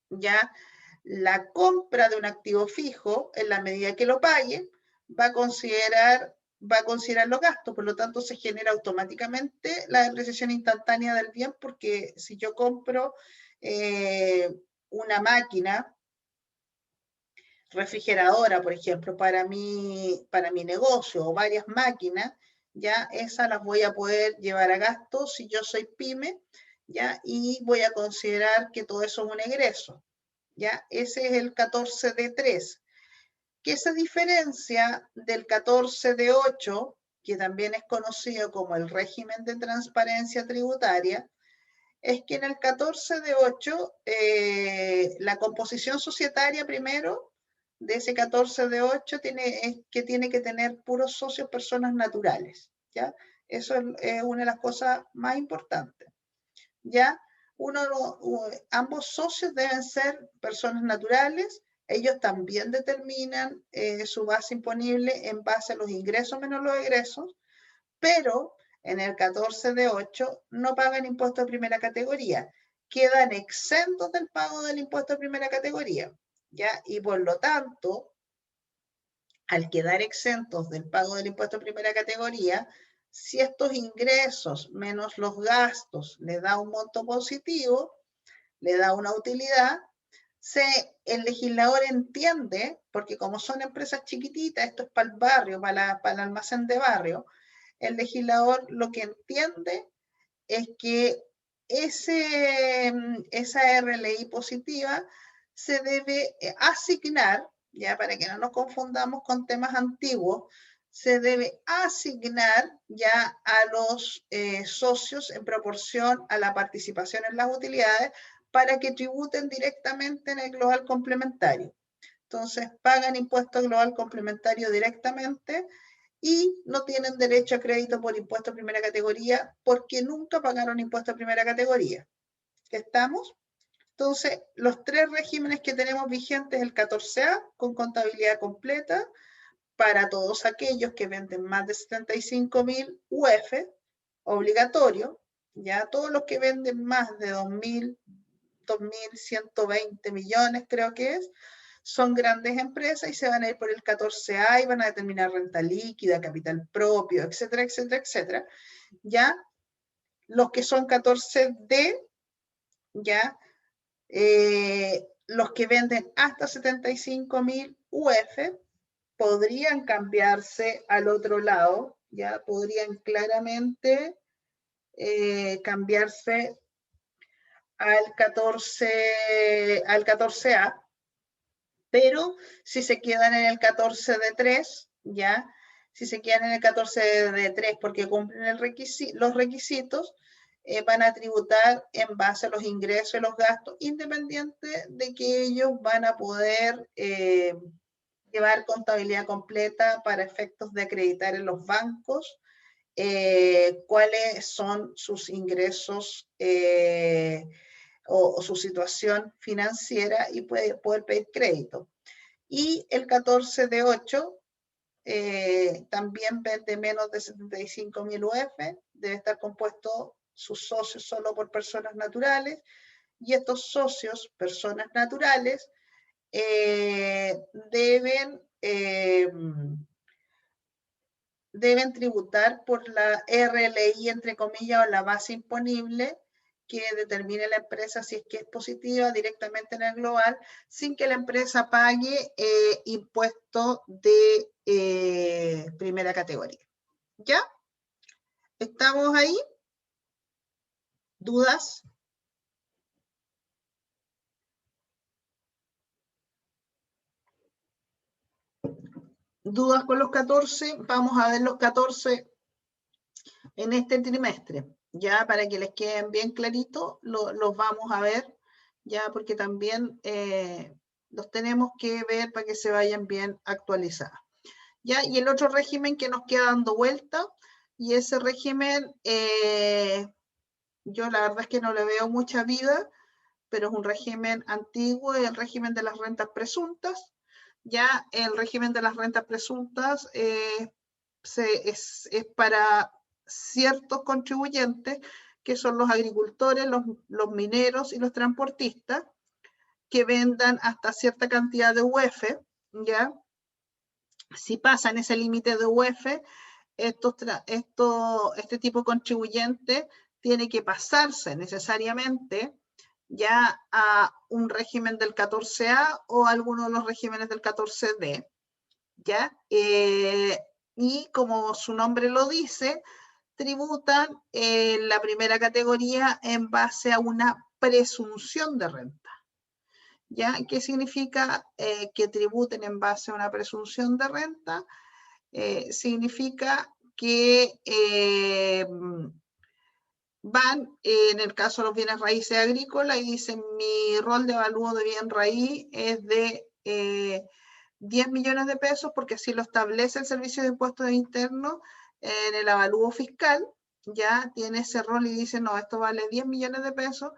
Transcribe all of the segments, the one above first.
ya la compra de un activo fijo, en la medida que lo pague, va a considerar los gastos, por lo tanto se genera automáticamente la depreciación instantánea del bien, porque si yo compro una máquina refrigeradora, por ejemplo, para mi negocio, o varias máquinas, ya esas las voy a poder llevar a gasto si yo soy pyme, ya, y voy a considerar que todo eso es un egreso, ya. Ese es el 14D3, que se diferencia del 14D8, que también es conocido como el régimen de transparencia tributaria. Es que en el 14D8, la composición societaria primero de ese 14D8 es que tiene que tener puros socios personas naturales, ¿ya? Eso es una de las cosas más importantes, ¿ya? Ambos socios deben ser personas naturales. Ellos también determinan su base imponible en base a los ingresos menos los egresos, pero en el 14D8 no pagan impuesto de primera categoría, quedan exentos del pago del impuesto de primera categoría, ¿ya? Y por lo tanto, al quedar exentos del pago del impuesto de primera categoría, si estos ingresos menos los gastos le da un monto positivo, le da una utilidad, el legislador entiende, porque como son empresas chiquititas, esto es para el barrio, para el almacén de barrio, el legislador lo que entiende es que esa RLI positiva se debe asignar, ya para que no nos confundamos con temas antiguos, se debe asignar ya a los socios en proporción a la participación en las utilidades para que tributen directamente en el global complementario. Entonces, pagan impuesto global complementario directamente y no tienen derecho a crédito por impuesto de primera categoría porque nunca pagaron impuesto de primera categoría. ¿Estamos? Entonces, los tres regímenes que tenemos vigentes, el 14A, con contabilidad completa, para todos aquellos que venden más de 75.000 UF, obligatorio, ya todos los que venden más de 2.120 millones, creo que es, son grandes empresas y se van a ir por el 14A y van a determinar renta líquida, capital propio, etcétera, etcétera, etcétera. Ya los que son 14D, ya los que venden hasta 75.000 UF podrían cambiarse al otro lado, ya podrían claramente cambiarse al 14A, pero si se quedan en el 14D3, ya, si se quedan en el 14D3 porque cumplen los requisitos, van a tributar en base a los ingresos y los gastos, independiente de que ellos van a poder llevar contabilidad completa para efectos de acreditar en los bancos cuáles son sus ingresos o su situación financiera y poder pedir crédito. Y el 14D8 también vende menos de 75.000 UF, debe estar compuesto sus socios solo por personas naturales, y estos socios, personas naturales, deben tributar por la RLI, entre comillas, o la base imponible que determine la empresa si es que es positiva directamente en el global, sin que la empresa pague impuestos de primera categoría. ¿Ya? ¿Estamos ahí? ¿Dudas? ¿Dudas con los 14? Vamos a ver los 14 en este trimestre, ya para que les queden bien claritos, los vamos a ver, ya porque también los tenemos que ver para que se vayan bien actualizados. ¿Ya? Y el otro régimen que nos queda dando vuelta, y ese régimen, yo la verdad es que no le veo mucha vida, pero es un régimen antiguo, el régimen de las rentas presuntas. Ya el régimen de las rentas presuntas es para ciertos contribuyentes, que son los agricultores, los mineros y los transportistas, que vendan hasta cierta cantidad de UF, ¿ya? Si pasan ese límite de UF, este tipo de contribuyente tiene que pasarse necesariamente ya a un régimen del 14A o alguno de los regímenes del 14D, ¿ya? Y como su nombre lo dice, tributan la primera categoría en base a una presunción de renta. ¿Ya? ¿Qué significa que tributen en base a una presunción de renta? Significa que van, en el caso de los bienes raíces agrícolas, y dicen mi rol de avalúo de bien raíz es de 10 millones de pesos, porque así lo establece el Servicio de Impuestos Internos en el avalúo fiscal, ya tiene ese rol y dice, no, esto vale 10 millones de pesos,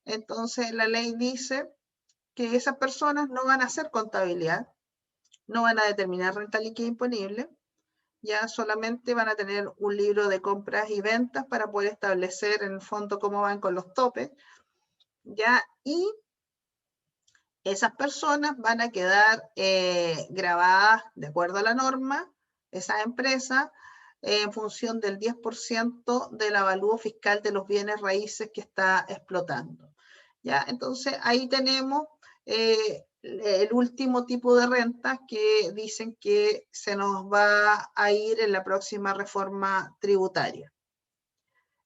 entonces la ley dice que esas personas no van a hacer contabilidad, no van a determinar renta líquida imponible, ya solamente van a tener un libro de compras y ventas para poder establecer en el fondo cómo van con los topes, ya, y esas personas van a quedar grabadas de acuerdo a la norma, esa empresa, en función del 10% del avalúo fiscal de los bienes raíces que está explotando. ¿Ya? Entonces, ahí tenemos el último tipo de rentas que dicen que se nos va a ir en la próxima reforma tributaria.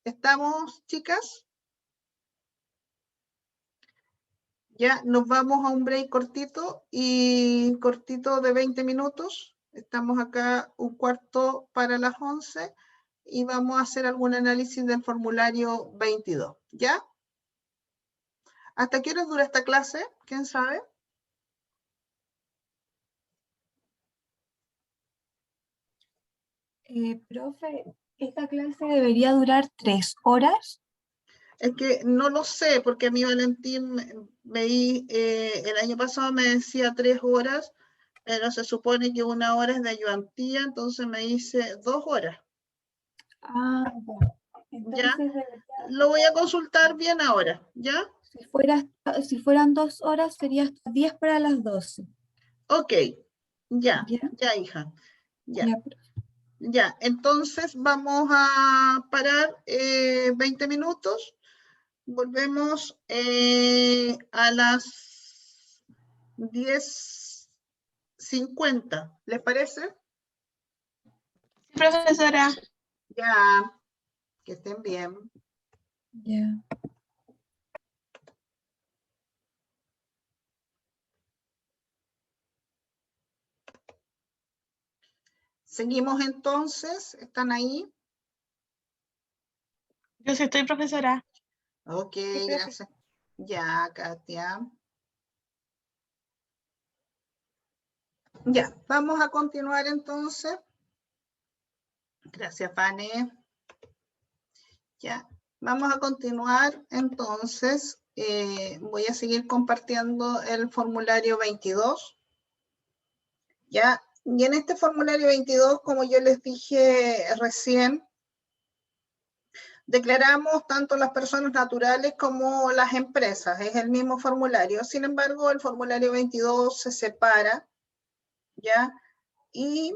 ¿Estamos, chicas? Ya nos vamos a un break cortito de 20 minutos. Estamos acá un cuarto para las 11 y vamos a hacer algún análisis del formulario 22. ¿Ya? ¿Hasta qué hora dura esta clase? ¿Quién sabe? Profe, ¿esta clase debería durar 3 horas? Es que no lo sé, porque a mí Valentín el año pasado me decía 3 horas, pero se supone que 1 hora es de ayudantía, entonces me dice 2 horas. Ah, ya. ¿Ya? Entonces Lo voy a consultar bien ahora, ¿ya? si fueran 2 horas sería hasta 10 para las 12. Ok, ya, ¿Ya? ya, hija, ya, Ya, profe. ya. Entonces vamos a parar 20 minutos. Volvemos a las 10:50. ¿Les parece? Profesora, Ya, que estén bien. Ya. Seguimos entonces, ¿están ahí? yo sí estoy profesora. Ok, Sí, profe. gracias. Ya, Katia. Ya, vamos a continuar entonces. Gracias, Fanny. Ya, vamos a continuar entonces. Voy a seguir compartiendo el formulario 22. Ya, y en este formulario 22, como yo les dije recién, declaramos tanto las personas naturales como las empresas. Es el mismo formulario. Sin embargo, el formulario 22 se separa, ¿ya? Y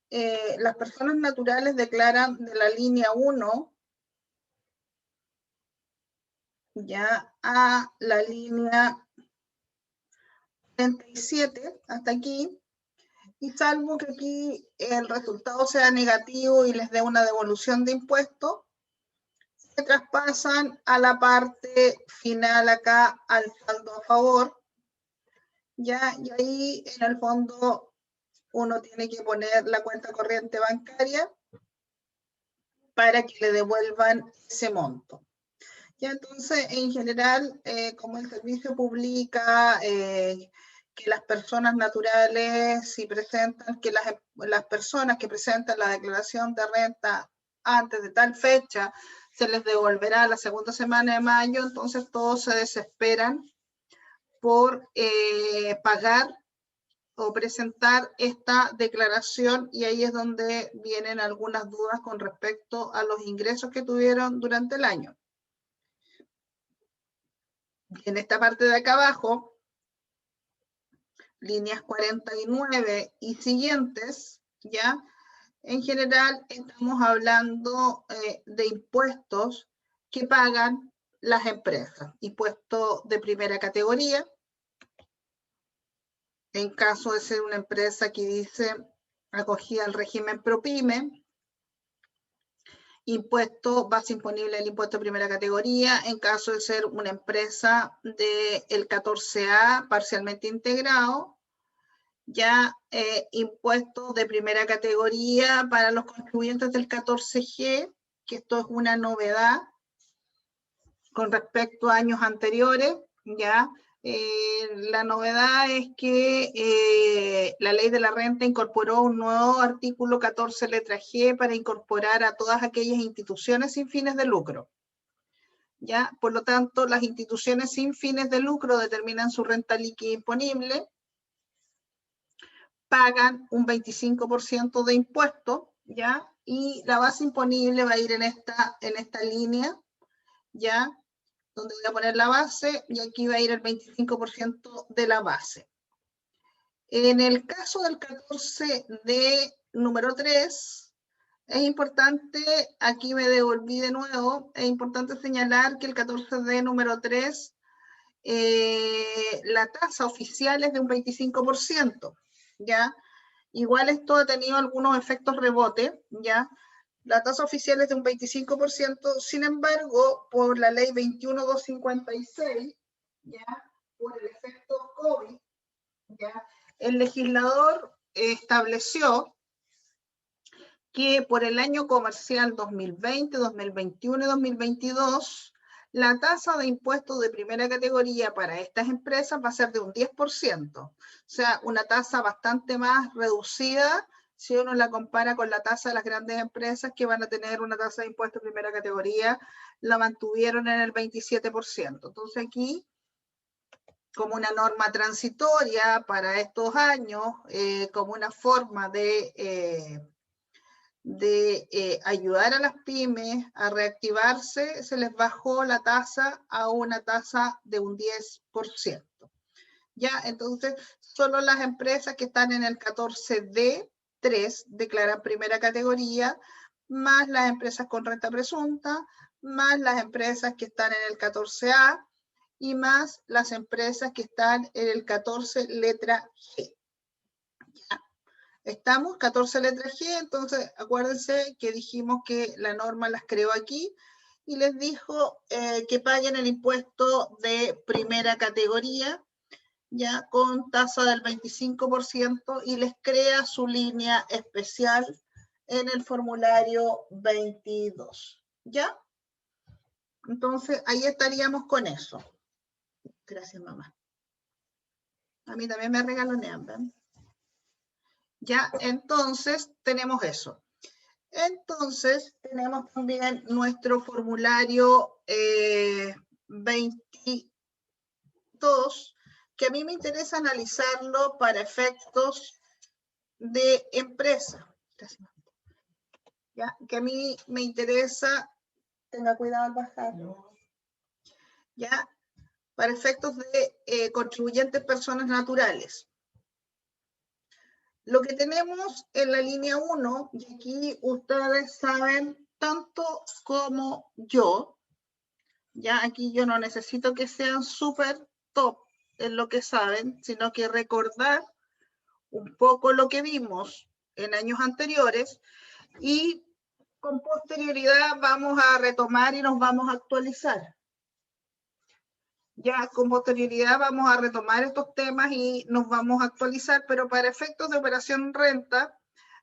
las personas naturales declaran de la línea 1 ya a la línea 37, hasta aquí, y salvo que aquí el resultado sea negativo y les dé una devolución de impuestos, se traspasan a la parte final acá al saldo a favor, ya, y ahí en el fondo uno tiene que poner la cuenta corriente bancaria para que le devuelvan ese monto. Ya, entonces, en general, como el servicio publica que las personas naturales, si presentan, que las personas que presentan la declaración de renta antes de tal fecha, se les devolverá la segunda semana de mayo, entonces todos se desesperan por pagar o presentar esta declaración, y ahí es donde vienen algunas dudas con respecto a los ingresos que tuvieron durante el año. En esta parte de acá abajo líneas 49 y siguientes, ¿ya? En general estamos hablando de impuestos que pagan las empresas. Impuesto de primera categoría, en caso de ser una empresa que dice acogida al régimen ProPyme. Impuesto base imponible del impuesto de primera categoría, en caso de ser una empresa del 14A parcialmente integrado. Ya impuestos de primera categoría para los contribuyentes del 14G, que esto es una novedad con respecto a años anteriores, ya. La novedad es que la ley de la renta incorporó un nuevo artículo 14 letra G para incorporar a todas aquellas instituciones sin fines de lucro. ¿Ya? Por lo tanto, las instituciones sin fines de lucro determinan su renta líquida imponible, pagan un 25% de impuesto, ¿ya? Y la base imponible va a ir en esta línea, ¿ya? Donde voy a poner la base y aquí va a ir el 25% de la base. En el caso del 14 de número 3, es importante, aquí me devolví de nuevo, es importante señalar que el 14 de número 3, la tasa oficial es de un 25%, ¿ya? Igual esto ha tenido algunos efectos rebote, ¿ya? La tasa oficial es de un 25%, sin embargo, por la ley 21256, ¿ya? Por el efecto COVID, ¿ya? El legislador estableció que por el año comercial 2020, 2021 y 2022, la tasa de impuestos de primera categoría para estas empresas va a ser de un 10%. O sea, una tasa bastante más reducida si uno la compara con la tasa de las grandes empresas que van a tener una tasa de impuestos de primera categoría, la mantuvieron en el 27%. Entonces aquí, como una norma transitoria para estos años, como una forma de ayudar a las pymes a reactivarse, se les bajó la tasa a una tasa de un 10%. Ya, entonces, solo las empresas que están en el 14D3 declaran primera categoría, más las empresas con renta presunta, más las empresas que están en el 14A y más las empresas que están en el 14 letra G. Ya. Estamos 14 letras G, entonces acuérdense que dijimos que la norma las creó aquí y les dijo que paguen el impuesto de primera categoría, ya con tasa del 25% y les crea su línea especial en el formulario 22, ¿ya? Entonces ahí estaríamos con eso. Gracias, mamá. A mí también me regalonean, ¿ven? Ya, entonces tenemos eso. Entonces, tenemos también nuestro formulario 22, que a mí me interesa analizarlo para efectos de empresa. ¿Ya? Que a mí me interesa, tenga cuidado al bajar, ¿ya? Para efectos de contribuyentes personas naturales. Lo que tenemos en la línea 1, y aquí ustedes saben tanto como yo, ya aquí yo no necesito que sean súper top en lo que saben, sino que recordar un poco lo que vimos en años anteriores y con posterioridad vamos a retomar y nos vamos a actualizar. Ya con posterioridad vamos a retomar estos temas y nos vamos a actualizar, pero para efectos de operación renta,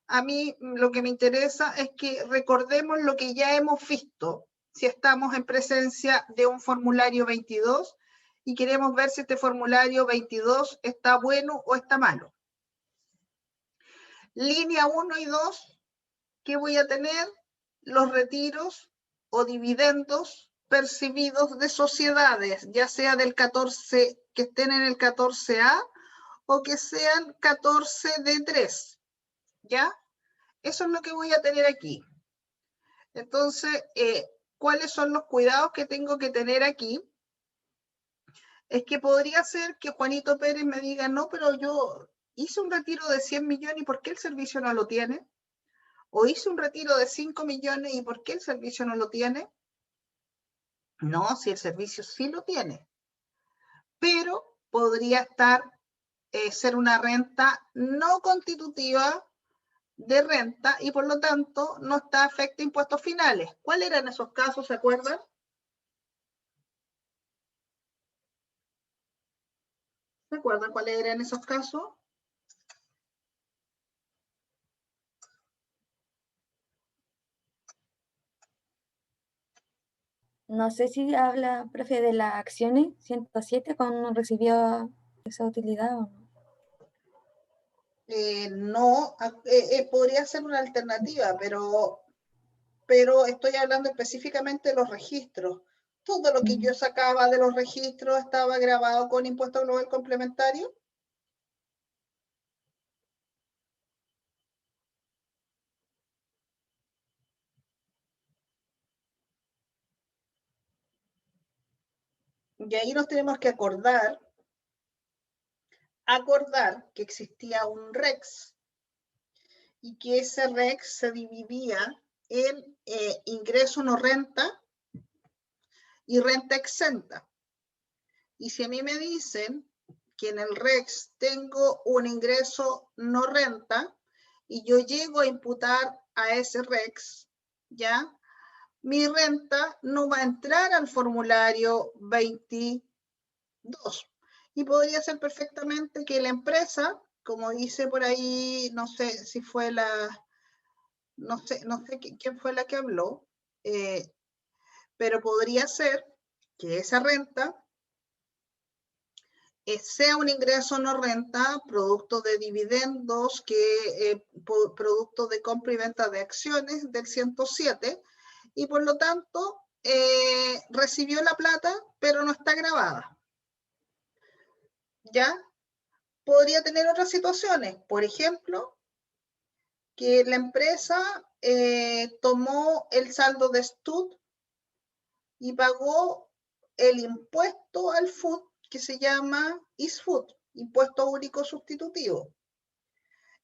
a mí lo que me interesa es que recordemos lo que ya hemos visto, si estamos en presencia de un formulario 22 y queremos ver si este formulario 22 está bueno o está malo. Línea 1 y 2, ¿qué voy a tener? Los retiros o dividendos percibidos de sociedades, ya sea del 14, que estén en el 14A o que sean 14D3, ¿ya? Eso es lo que voy a tener aquí. Entonces, ¿cuáles son los cuidados que tengo que tener aquí? Es que podría ser que Juanito Pérez me diga, no, pero yo hice un retiro de 100 millones y ¿por qué el servicio no lo tiene? O hice un retiro de 5 millones y ¿por qué el servicio no lo tiene? No, si el servicio sí lo tiene, pero podría ser una renta no constitutiva de renta y por lo tanto no está afecta a impuestos finales. ¿Cuáles eran esos casos, se acuerdan? ¿Se acuerdan cuáles eran esos casos? No sé si habla, profe, de las acciones 107 cuando recibió esa utilidad o no. No, podría ser una alternativa, pero estoy hablando específicamente de los registros. Todo lo que yo sacaba de los registros estaba grabado con impuesto global complementario. Y ahí nos tenemos que acordar que existía un REX y que ese REX se dividía en ingreso no renta y renta exenta. Y si a mí me dicen que en el REX tengo un ingreso no renta y yo llego a imputar a ese REX, ¿ya? Mi renta no va a entrar al formulario 22. Y podría ser perfectamente que la empresa, como dice por ahí, no sé si fue no sé quién fue la que habló, pero podría ser que esa renta sea un ingreso no renta, producto de dividendos, producto de compra y venta de acciones del 107, y por lo tanto recibió la plata, pero no está grabada. ¿Ya? Podría tener otras situaciones, por ejemplo, que la empresa tomó el saldo de STUT y pagó el impuesto al FUT que se llama ISFUT, impuesto único sustitutivo.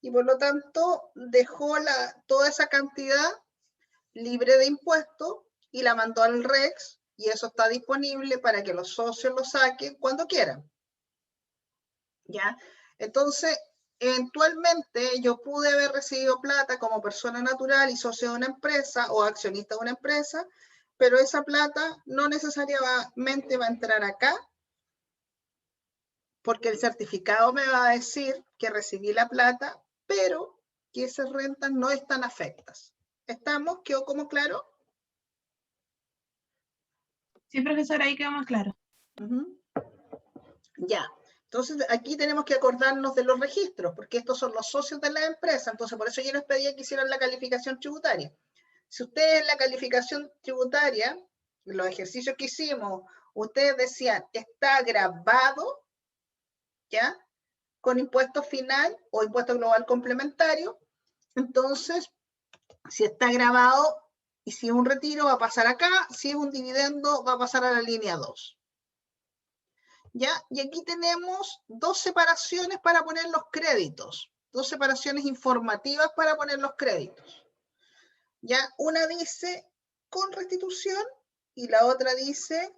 Y por lo tanto dejó toda esa cantidad libre de impuestos y la mandó al REX y eso está disponible para que los socios lo saquen cuando quieran. ¿Ya? Entonces, eventualmente yo pude haber recibido plata como persona natural y socio de una empresa o accionista de una empresa, pero esa plata no necesariamente va a entrar acá porque el certificado me va a decir que recibí la plata, pero que esas rentas no están afectas. ¿Estamos? ¿Quedó como claro? Sí, profesora, ahí quedó más claro. Ya. Entonces, aquí tenemos que acordarnos de los registros, porque estos son los socios de la empresa. Entonces, por eso yo les pedía que hicieran la calificación tributaria. Si ustedes en la calificación tributaria, en los ejercicios que hicimos, ustedes decían, está grabado, ¿ya? Con impuesto final o impuesto global complementario. Entonces, si está grabado y si es un retiro va a pasar acá, si es un dividendo va a pasar a la línea 2. ¿Ya? Y aquí tenemos dos separaciones para poner los créditos, dos separaciones informativas para poner los créditos. ¿Ya? Una dice con restitución y la otra dice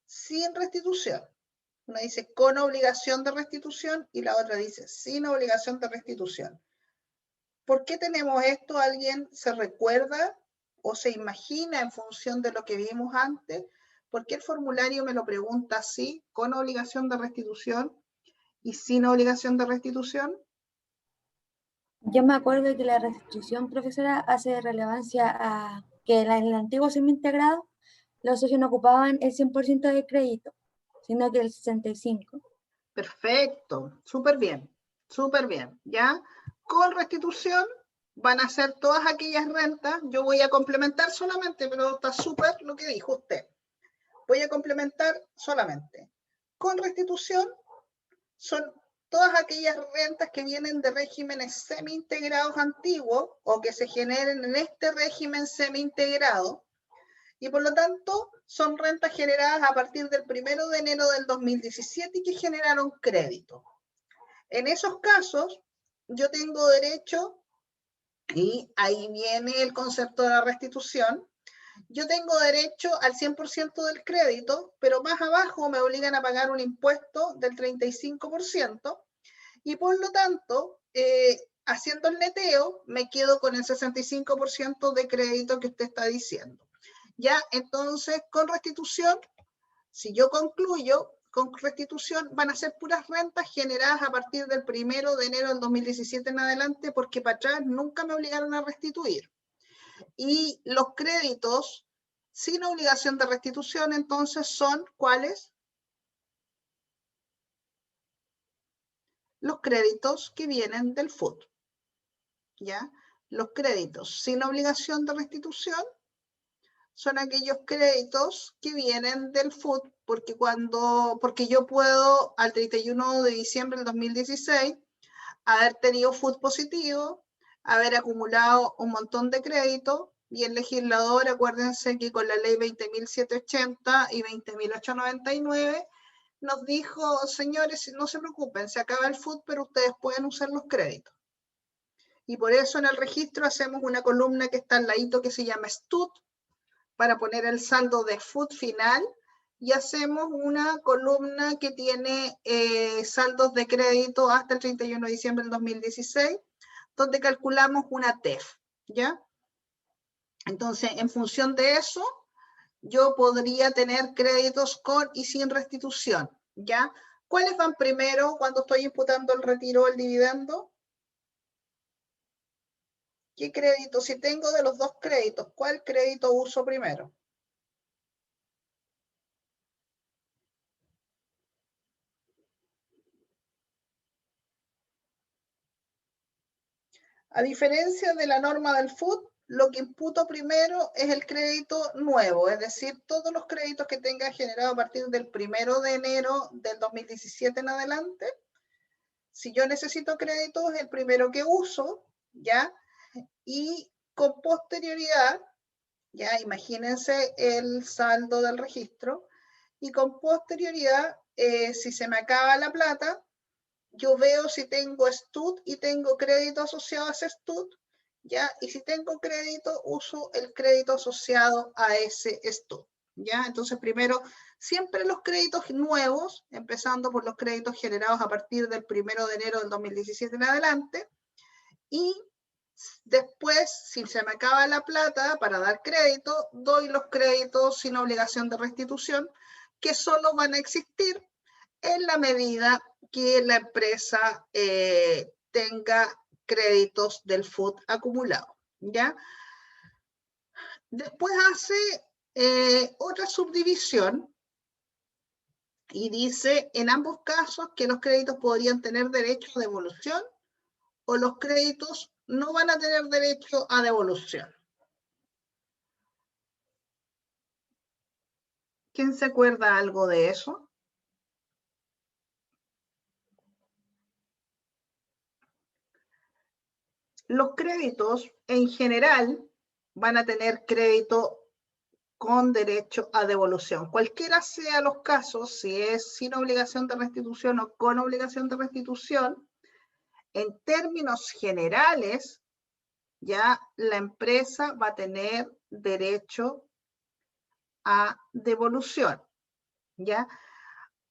sin restitución. Una dice con obligación de restitución y la otra dice sin obligación de restitución. ¿Por qué tenemos esto? ¿Alguien se recuerda o se imagina en función de lo que vimos antes? ¿Por qué el formulario me lo pregunta así, con obligación de restitución y sin obligación de restitución? Yo me acuerdo que la restitución, profesora, hace relevancia a que en el antiguo semi-integrado los socios no ocupaban el 100% de crédito, sino que el 65%. Perfecto, súper bien, ¿ya? Con restitución van a ser todas aquellas rentas, yo voy a complementar solamente, pero está súper lo que dijo usted. Voy a complementar solamente. Con restitución son todas aquellas rentas que vienen de regímenes semi-integrados antiguos o que se generen en este régimen semi-integrado Y por lo tanto, son rentas generadas a partir del 1 de enero del 2017 y que generaron crédito. En esos casos, yo tengo derecho, y ahí viene el concepto de la restitución, yo tengo derecho al 100% del crédito, pero más abajo me obligan a pagar un impuesto del 35%, y por lo tanto, haciendo el neteo, me quedo con el 65% de crédito que usted está diciendo. Ya, entonces, con restitución, si yo concluyo, con restitución van a ser puras rentas generadas a partir del 1 de enero del 2017 en adelante, porque para atrás nunca me obligaron a restituir. Y los créditos sin obligación de restitución, entonces, son ¿cuáles? Los créditos que vienen del FUT. ¿Ya? Los créditos sin obligación de restitución son aquellos créditos que vienen del FUT, porque yo puedo al 31 de diciembre del 2016 haber tenido FUT positivo, haber acumulado un montón de crédito, y el legislador, acuérdense que con la ley 20.780 y 20.899 nos dijo, señores, no se preocupen, se acaba el FUT, pero ustedes pueden usar los créditos. Y por eso en el registro hacemos una columna que está al ladito que se llama STUT, para poner el saldo de FUT final, y hacemos una columna que tiene saldos de crédito hasta el 31 de diciembre del 2016, donde calculamos una TEF, ¿ya? Entonces, en función de eso, yo podría tener créditos con y sin restitución, ¿ya? ¿Cuáles van primero cuando estoy imputando el retiro o el dividendo? ¿Qué crédito? Si tengo de los dos créditos, ¿cuál crédito uso primero? A diferencia de la norma del FUT, lo que imputo primero es el crédito nuevo, es decir, todos los créditos que tenga generado a partir del 1 de enero del 2017 en adelante. Si yo necesito créditos, el primero que uso, ¿ya? Y con posterioridad, ya imagínense el saldo del registro, y con posterioridad, si se me acaba la plata, yo veo si tengo STUT y tengo crédito asociado a ese STUT, ¿ya? Y si tengo crédito, uso el crédito asociado a ese STUT, ¿ya? Entonces, primero, siempre los créditos nuevos, empezando por los créditos generados a partir del 1 de enero del 2017 en adelante, y después, si se me acaba la plata para dar crédito, doy los créditos sin obligación de restitución, que solo van a existir en la medida que la empresa tenga créditos del FUT acumulado, ¿ya? Después hace otra subdivisión y dice, en ambos casos, que los créditos podrían tener derecho a devolución o los créditos no van a tener derecho a devolución. ¿Quién se acuerda algo de eso? Los créditos en general van a tener crédito con derecho a devolución. Cualquiera sea los casos, si es sin obligación de restitución o con obligación de restitución, en términos generales, ya la empresa va a tener derecho a devolución, ¿ya?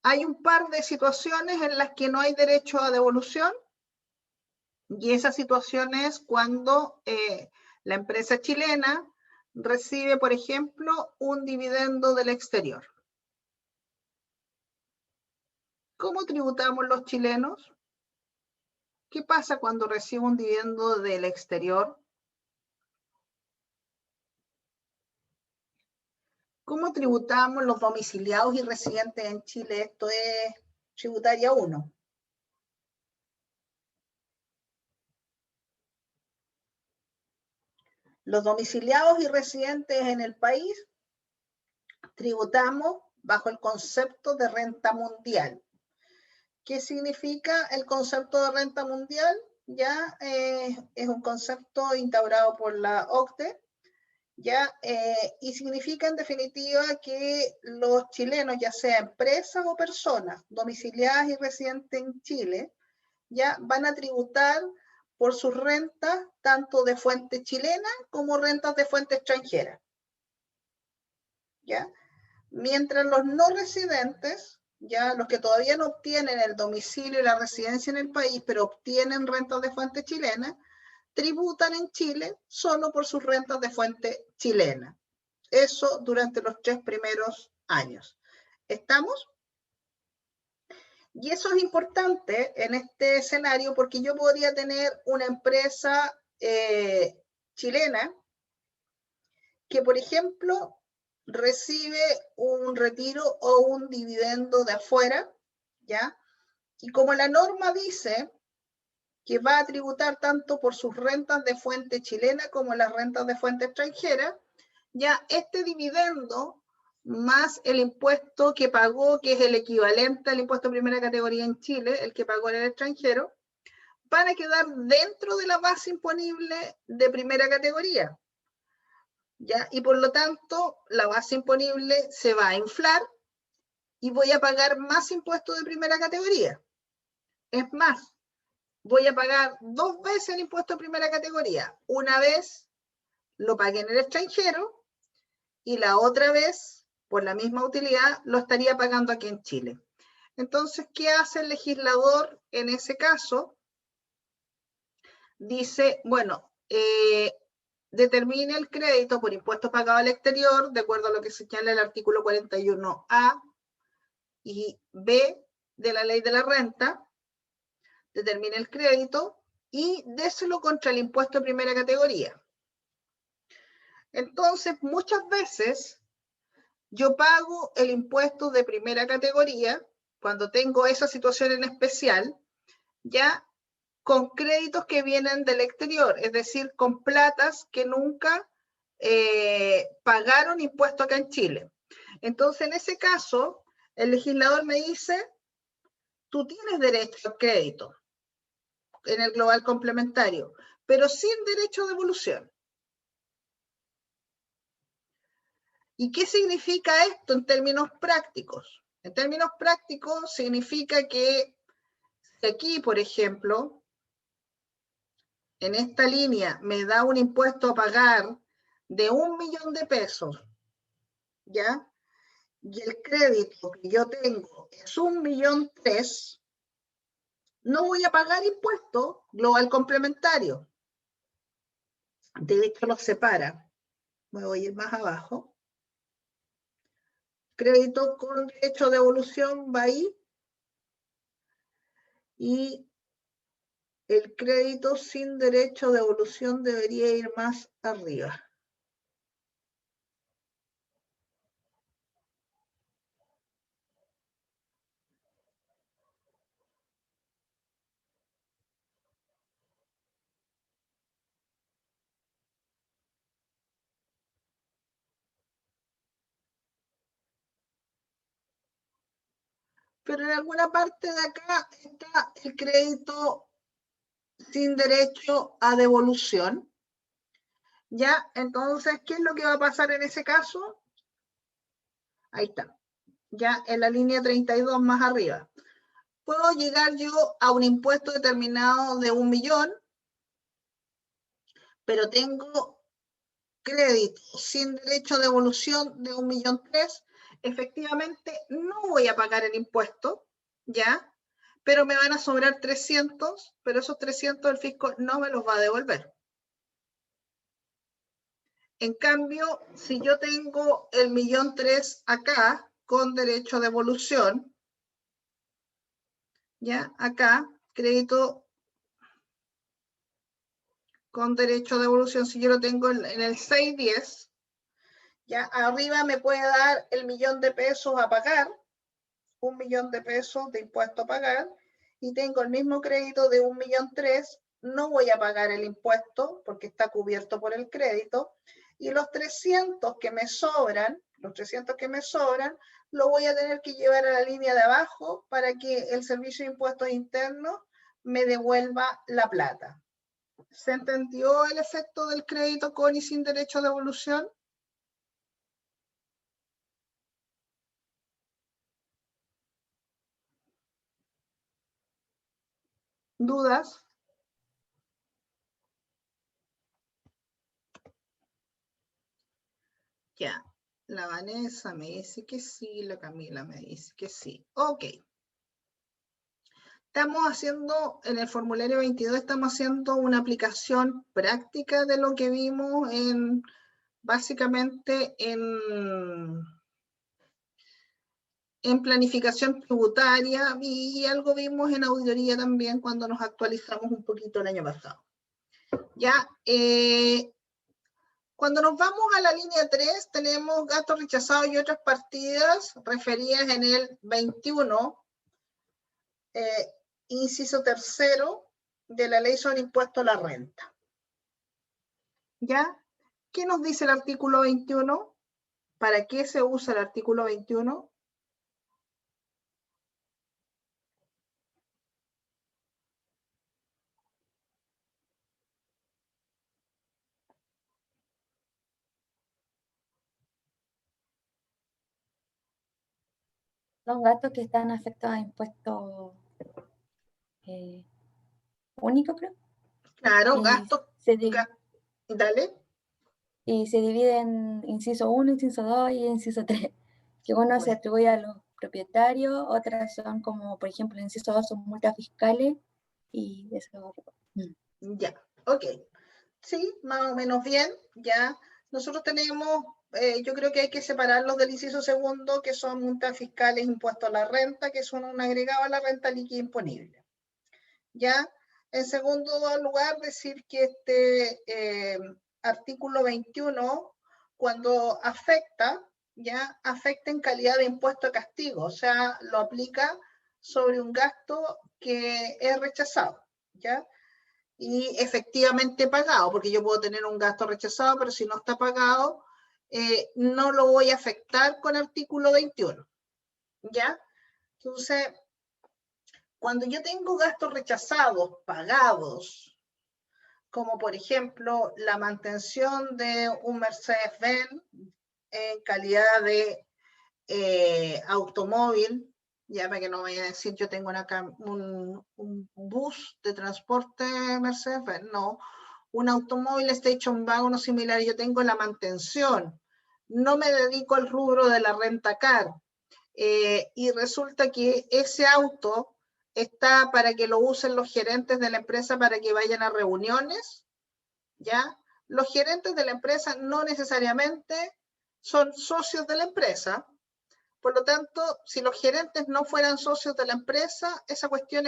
Hay un par de situaciones en las que no hay derecho a devolución, y esa situación es cuando la empresa chilena recibe, por ejemplo, un dividendo del exterior. ¿Cómo tributamos los chilenos? ¿Qué pasa cuando recibo un dividendo del exterior? ¿Cómo tributamos los domiciliados y residentes en Chile? Esto es tributaria 1. Los domiciliados y residentes en el país tributamos bajo el concepto de renta mundial. ¿Qué significa el concepto de renta mundial? Ya es un concepto instaurado por la OCDE, ¿ya? Y significa en definitiva que los chilenos, ya sea empresas o personas domiciliadas y residentes en Chile, ya van a tributar por sus rentas tanto de fuente chilena como rentas de fuente extranjera, ¿ya? Mientras los no residentes, ya los que todavía no obtienen el domicilio y la residencia en el país, pero obtienen rentas de fuente chilena, tributan en Chile solo por sus rentas de fuente chilena. Eso durante los 3 primeros años. ¿Estamos? Y eso es importante en este escenario porque yo podría tener una empresa chilena que, por ejemplo, recibe un retiro o un dividendo de afuera, ¿ya? Y como la norma dice que va a tributar tanto por sus rentas de fuente chilena como las rentas de fuente extranjera, ya este dividendo más el impuesto que pagó, que es el equivalente al impuesto de primera categoría en Chile, el que pagó en el extranjero, van a quedar dentro de la base imponible de primera categoría. ¿Ya? Y por lo tanto, la base imponible se va a inflar y voy a pagar más impuestos de primera categoría. Es más, voy a pagar 2 veces el impuesto de primera categoría. Una vez lo pagué en el extranjero y la otra vez, por la misma utilidad, lo estaría pagando aquí en Chile. Entonces, ¿qué hace el legislador en ese caso? Dice, bueno, determine el crédito por impuesto pagado al exterior, de acuerdo a lo que señala el artículo 41A y B de la ley de la renta, determine el crédito y déselo contra el impuesto de primera categoría. Entonces, muchas veces yo pago el impuesto de primera categoría cuando tengo esa situación en especial, ya con créditos que vienen del exterior, es decir, con platas que nunca pagaron impuesto acá en Chile. Entonces, en ese caso, el legislador me dice, tú tienes derecho al crédito en el global complementario, pero sin derecho de devolución. ¿Y qué significa esto en términos prácticos? En términos prácticos significa que si aquí, por ejemplo, en esta línea me da un impuesto a pagar de 1 millón de pesos, ¿ya? Y el crédito que yo tengo es 1,3 millones, no voy a pagar impuesto global complementario. De hecho, los separa. Me voy a ir más abajo. Crédito con derecho de devolución va ahí. Y el crédito sin derecho de devolución debería ir más arriba. Pero en alguna parte de acá está el crédito sin derecho a devolución. ¿Ya? Entonces, ¿qué es lo que va a pasar en ese caso? Ahí está. Ya en la línea 32 más arriba. Puedo llegar yo a un impuesto determinado de 1 millón, pero tengo crédito sin derecho de devolución de 1,3 millones. Efectivamente, no voy a pagar el impuesto, ¿ya? Pero me van a sobrar 300, pero esos 300 el fisco no me los va a devolver. En cambio, si yo tengo el 1,3 millones acá, con derecho de devolución, ¿ya? Acá, crédito con derecho de devolución, si yo lo tengo en el 610, ya arriba me puede dar el 1 millón de pesos a pagar, 1 millón de pesos de impuesto a pagar, y tengo el mismo crédito de 1,3 millones, no voy a pagar el impuesto porque está cubierto por el crédito, y los 300 que me sobran, lo voy a tener que llevar a la línea de abajo para que el Servicio de Impuestos Internos me devuelva la plata. ¿Se entendió el efecto del crédito con y sin derecho a devolución? ¿Dudas? Ya, la Vanessa me dice que sí, la Camila me dice que sí. Ok. Estamos haciendo, en el formulario 22, estamos haciendo una aplicación práctica de lo que vimos en, básicamente en planificación tributaria y algo vimos en auditoría también cuando nos actualizamos un poquito el año pasado. Ya, cuando nos vamos a la línea 3, tenemos gastos rechazados y otras partidas referidas en el 21, inciso tercero de la ley sobre impuesto a la renta. ¿Ya? ¿Qué nos dice el artículo 21? ¿Para qué se usa el artículo 21? Son gastos que están afectados a impuestos únicos, creo. Claro, Y gastos. Dale. y se divide en inciso 1, inciso 2 y inciso 3. Que uno se atribuye a los propietarios, otras son como, por ejemplo, el inciso 2 son multas fiscales y eso. Ya, ok. Sí, más o menos bien. Ya, nosotros tenemos, yo creo que hay que separarlos del inciso segundo, que son multas fiscales, impuestos a la renta, que son un agregado a la renta líquida imponible. Ya, en segundo lugar, decir que este artículo 21, cuando afecta, ya afecta en calidad de impuesto a castigo, o sea, lo aplica sobre un gasto que es rechazado, ¿ya? Y efectivamente pagado, porque yo puedo tener un gasto rechazado, pero si no está pagado, no lo voy a afectar con artículo 21, ¿ya? Entonces, cuando yo tengo gastos rechazados, pagados, como por ejemplo la mantención de un Mercedes-Benz en calidad de automóvil, ya para que no vayan a decir yo tengo un bus de transporte Mercedes-Benz, no, un automóvil station wagon o similar, yo tengo la mantención, no me dedico al rubro de la renta car, y resulta que ese auto está para que lo usen los gerentes de la empresa para que vayan a reuniones, ¿ya? Los gerentes de la empresa no necesariamente son socios de la empresa, por lo tanto, si los gerentes no fueran socios de la empresa, esa cuestión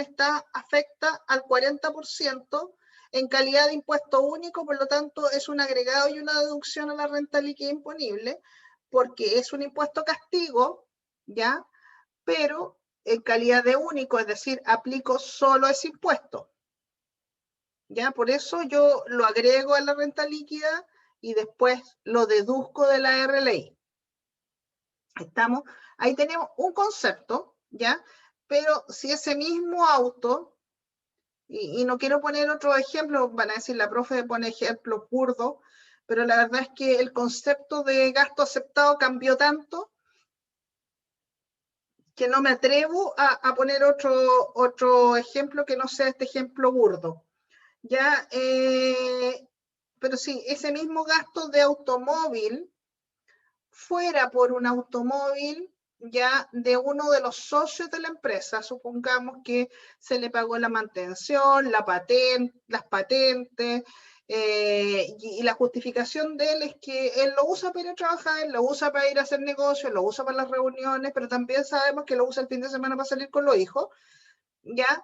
afecta al 40% en calidad de impuesto único, por lo tanto, es un agregado y una deducción a la renta líquida imponible, porque es un impuesto castigo, ¿ya? Pero en calidad de único, es decir, aplico solo ese impuesto. ¿Ya? Por eso yo lo agrego a la renta líquida y después lo deduzco de la RLI. Estamos, ahí tenemos un concepto, ¿ya? Pero si ese mismo auto, y no quiero poner otro ejemplo, van a decir la profe pone ejemplos burdos, pero la verdad es que el concepto de gasto aceptado cambió tanto que no me atrevo a poner otro ejemplo que no sea este ejemplo burdo. Ya, pero sí, ese mismo gasto de automóvil fuera por un automóvil ya de uno de los socios de la empresa, supongamos que se le pagó la mantención, las patentes, y la justificación de él es que él lo usa para ir a trabajar, lo usa para ir a hacer negocios, lo usa para las reuniones, pero también sabemos que lo usa el fin de semana para salir con los hijos, ¿ya?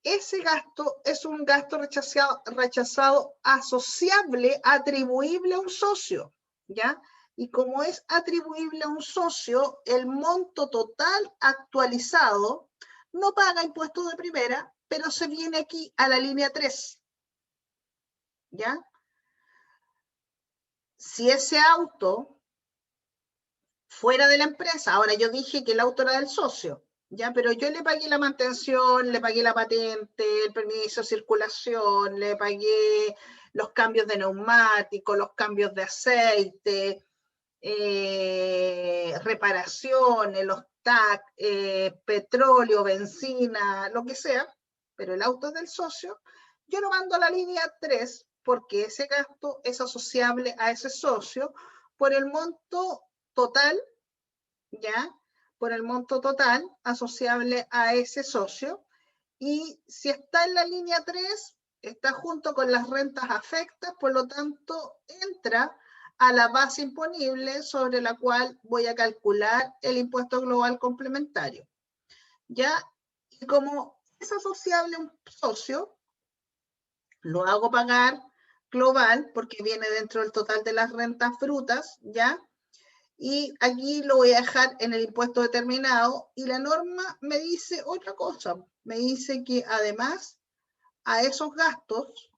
Ese gasto es un gasto rechazado asociable, atribuible a un socio, ¿ya? Y como es atribuible a un socio, el monto total actualizado no paga impuestos de primera, pero se viene aquí a la línea 3, ¿ya? Si ese auto fuera de la empresa, ahora yo dije que el auto era del socio, ya, pero yo le pagué la mantención, le pagué la patente, el permiso de circulación, le pagué los cambios de neumáticos, los cambios de aceite, reparaciones, los TAC, petróleo, benzina, lo que sea, pero el auto es del socio, yo lo mando a la línea 3 porque ese gasto es asociable a ese socio por el monto total, ¿ya? Por el monto total asociable a ese socio. Y si está en la línea 3, está junto con las rentas afectas, por lo tanto, entra a la base imponible sobre la cual voy a calcular el impuesto global complementario. ¿Ya? Y como es asociable a un socio, lo hago pagar global porque viene dentro del total de las rentas brutas, ¿ya? Y aquí lo voy a dejar en el impuesto determinado y la norma me dice otra cosa, me dice que además a esos gastos,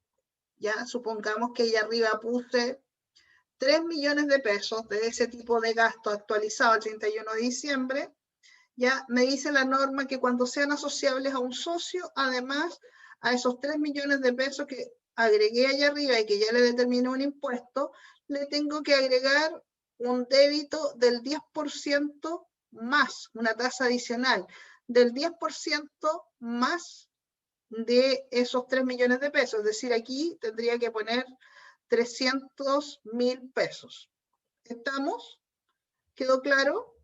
ya supongamos que allá arriba puse 3 millones de pesos de ese tipo de gasto actualizado el 31 de diciembre, ya me dice la norma que cuando sean asociables a un socio, además a esos 3 millones de pesos que agregué allá arriba y que ya le determiné un impuesto, le tengo que agregar un débito del 10% más, una tasa adicional del 10% más de esos 3 millones de pesos. Es decir, aquí tendría que poner 300.000 pesos. ¿Estamos? ¿Quedó claro?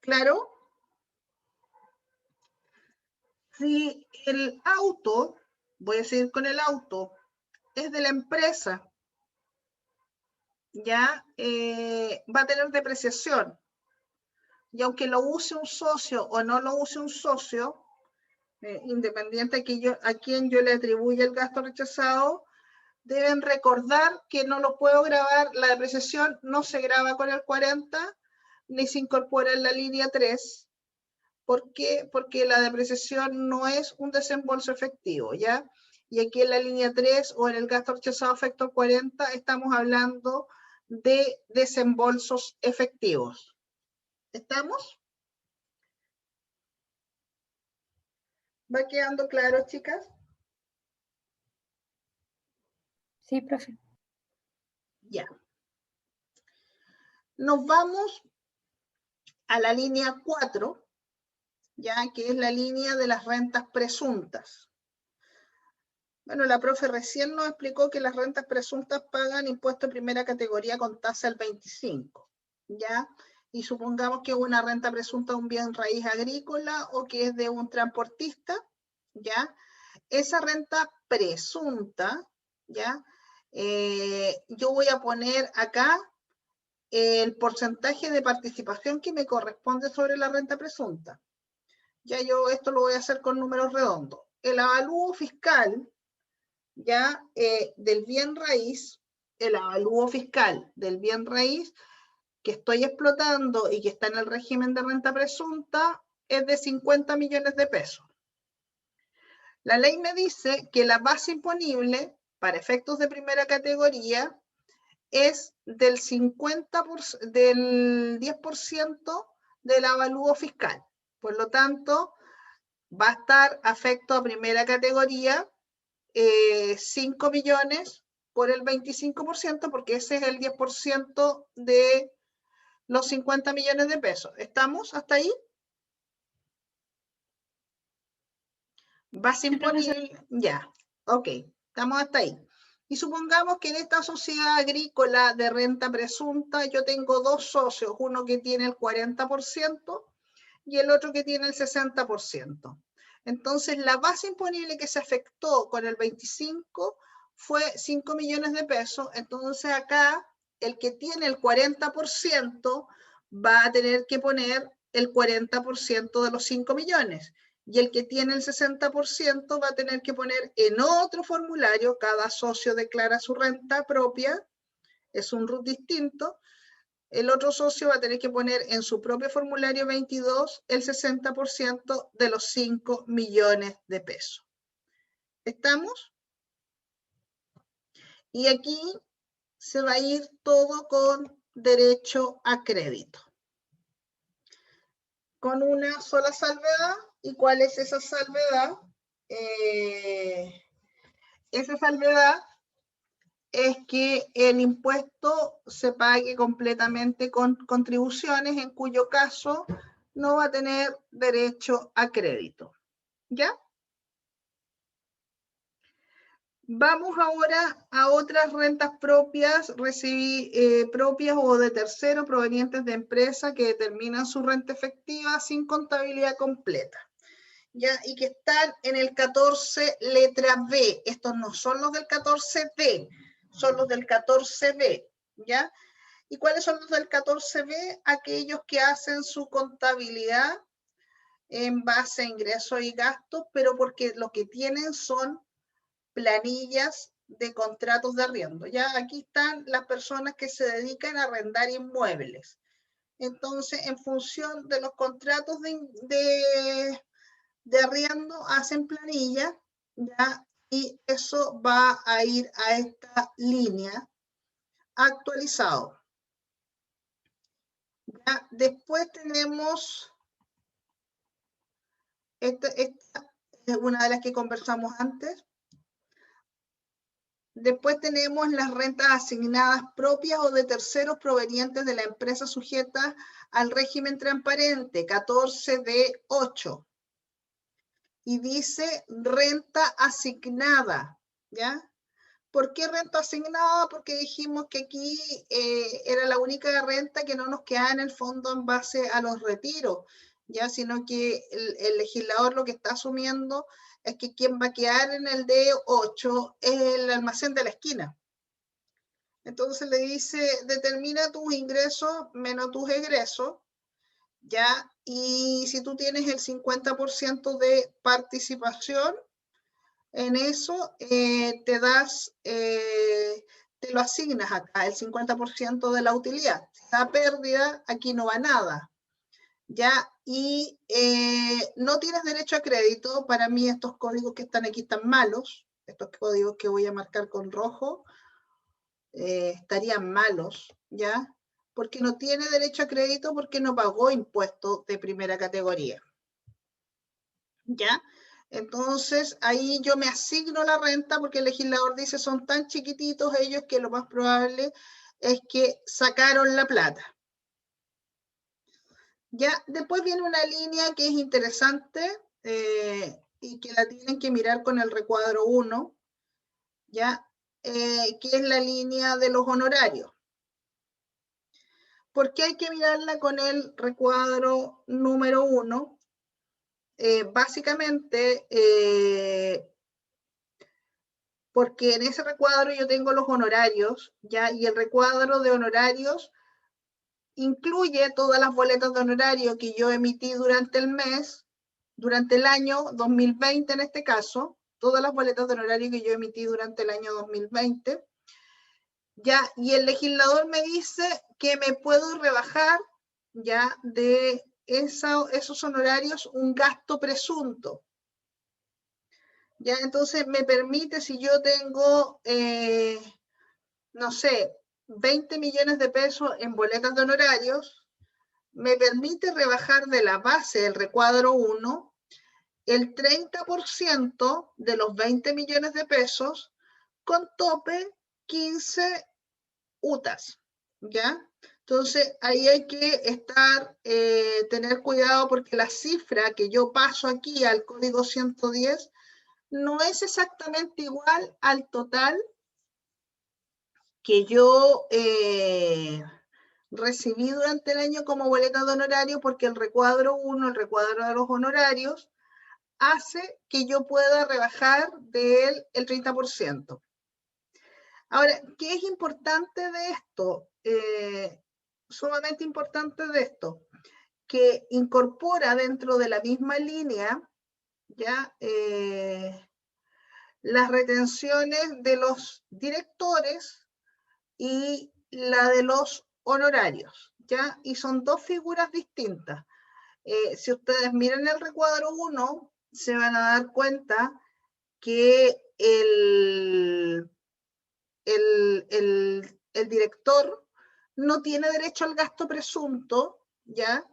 ¿Claro? Si el auto, voy a seguir con el auto, es de la empresa, ya va a tener depreciación. Y aunque lo use un socio o no lo use un socio, independiente a quien yo le atribuya el gasto rechazado, deben recordar que no lo puedo grabar, la depreciación no se graba con el 40, ni se incorpora en la línea 3. ¿Por qué? Porque la depreciación no es un desembolso efectivo, ¿ya? Y aquí en la línea 3 o en el gasto rechazado factor 40 estamos hablando de desembolsos efectivos. ¿Estamos? ¿Va quedando claro, chicas? Sí, profe. Ya. Nos vamos a la línea 4, ya que es la línea de las rentas presuntas. Bueno, la profe recién nos explicó que las rentas presuntas pagan impuesto de primera categoría con tasa del 25, ¿ya? Y supongamos que es una renta presunta de un bien raíz agrícola o que es de un transportista, ¿ya? Esa renta presunta, ¿ya? Yo voy a poner acá el porcentaje de participación que me corresponde sobre la renta presunta. Ya yo esto lo voy a hacer con números redondos. El avalúo fiscal, ya del bien raíz, el avalúo fiscal del bien raíz que estoy explotando y que está en el régimen de renta presunta es de 50 millones de pesos. La ley me dice que la base imponible para efectos de primera categoría es del 10% del avalúo fiscal. Por lo tanto, va a estar afecto a primera categoría 5 millones por el 25%, porque ese es el 10% de los 50 millones de pesos. ¿Estamos hasta ahí? Base imponible, ya, ok, estamos hasta ahí. Y supongamos que en esta sociedad agrícola de renta presunta yo tengo dos socios, uno que tiene el 40% y el otro que tiene el 60%. Entonces, la base imponible que se afectó con el 25 fue 5 millones de pesos. Entonces, acá, el que tiene el 40% va a tener que poner el 40% de los 5 millones. Y el que tiene el 60% va a tener que poner en otro formulario, cada socio declara su renta propia, es un RUT distinto, el otro socio va a tener que poner en su propio formulario 22 el 60% de los 5 millones de pesos. ¿Estamos? Y aquí se va a ir todo con derecho a crédito. Con una sola salvedad. ¿Y cuál es esa salvedad? Esa salvedad es que el impuesto se pague completamente con contribuciones, en cuyo caso no va a tener derecho a crédito. ¿Ya? Vamos ahora a otras rentas propias, propias o de tercero provenientes de empresas que determinan su renta efectiva sin contabilidad completa. ¿Ya? Y que están en el 14 letra B. Estos no son los del 14D, son los del 14B. ¿Ya? ¿Y cuáles son los del 14B? Aquellos que hacen su contabilidad en base a ingresos y gastos, pero porque lo que tienen son planillas de contratos de arriendo. Ya aquí están las personas que se dedican a arrendar inmuebles. Entonces, en función de los contratos de arriendo, hacen planilla, ¿ya? Y eso va a ir a esta línea actualizado. ¿Ya? Después tenemos, esta es una de las que conversamos antes. Después tenemos las rentas asignadas propias o de terceros provenientes de la empresa sujeta al régimen transparente, 14D8. Y dice renta asignada, ¿ya? ¿Por qué renta asignada? Porque dijimos que aquí era la única renta que no nos quedaba en el fondo en base a los retiros, ¿ya? Sino que el legislador lo que está asumiendo es que quien va a quedar en el D8 es el almacén de la esquina. Entonces le dice, determina tus ingresos menos tus egresos, ¿ya? Y si tú tienes el 50% de participación en eso, te lo asignas acá, el 50% de la utilidad. Si da pérdida, aquí no va nada. ¿Ya? Y no tienes derecho a crédito. Para mí estos códigos que están aquí están malos. Estos códigos que voy a marcar con rojo estarían malos, ¿ya? Porque no tiene derecho a crédito porque no pagó impuestos de primera categoría. ¿Ya? Entonces, ahí yo me asigno la renta porque el legislador dice son tan chiquititos ellos que lo más probable es que sacaron la plata. Ya, después viene una línea que es interesante y que la tienen que mirar con el recuadro 1, ¿ya? Que es la línea de los honorarios. ¿Por qué hay que mirarla con el recuadro número 1? Básicamente, porque en ese recuadro yo tengo los honorarios, ¿ya? Y el recuadro de honorarios incluye todas las boletas de honorario que yo emití durante el mes, durante el año 2020 en este caso, todas las boletas de honorario que yo emití durante el año 2020, ¿ya? Y el legislador me dice que me puedo rebajar, ¿ya? De esos honorarios un gasto presunto. ¿Ya? Entonces me permite, si yo tengo, no sé, 20 millones de pesos en boletas de honorarios, me permite rebajar de la base del recuadro 1 el 30% de los 20 millones de pesos con tope 15 UTAS, ¿ya? Entonces ahí hay que tener cuidado porque la cifra que yo paso aquí al código 110 no es exactamente igual al total que yo recibí durante el año como boleta de honorario, porque el recuadro 1, el recuadro de los honorarios, hace que yo pueda rebajar de él el 30%. Ahora, ¿qué es importante de esto? Sumamente importante de esto, que incorpora dentro de la misma línea, ¿ya? Las retenciones de los directores y la de los honorarios, ¿ya? Y son dos figuras distintas. Si ustedes miran el recuadro 1, se van a dar cuenta que el el director no tiene derecho al gasto presunto, ¿ya?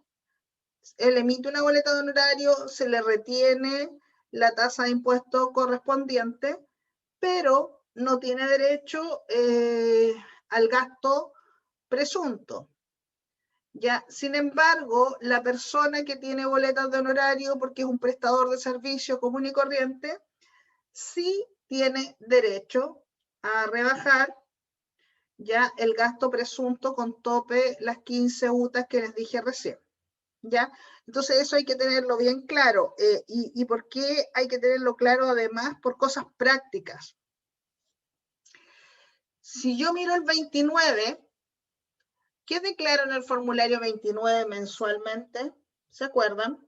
Él emite una boleta de honorario, se le retiene la tasa de impuesto correspondiente, pero no tiene derecho al gasto presunto. Ya, sin embargo, la persona que tiene boletas de honorario, porque es un prestador de servicio común y corriente, sí tiene derecho a rebajar ya el gasto presunto con tope las 15 UTAs que les dije recién. ¿Ya? Entonces eso hay que tenerlo bien claro. ¿Y por qué hay que tenerlo claro además? Por cosas prácticas. Si yo miro el 29, ¿qué declaro en el formulario 29 mensualmente? ¿Se acuerdan?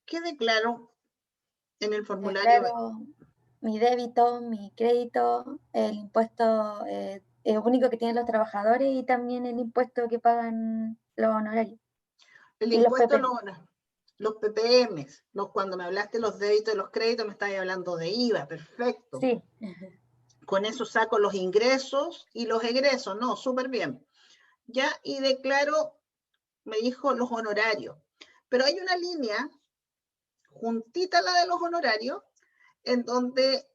¿Qué declaro en el formulario? Declaro mi débito, mi crédito, el impuesto único que tienen los trabajadores y también el impuesto que pagan los honorarios. El Y los impuesto, PP. los PPM, cuando me hablaste de los débitos y los créditos, me estabas hablando de IVA, perfecto. Sí. Con eso saco los ingresos y los egresos, no, súper bien. Ya, y declaro, me dijo, los honorarios. Pero hay una línea, juntita a la de los honorarios, en donde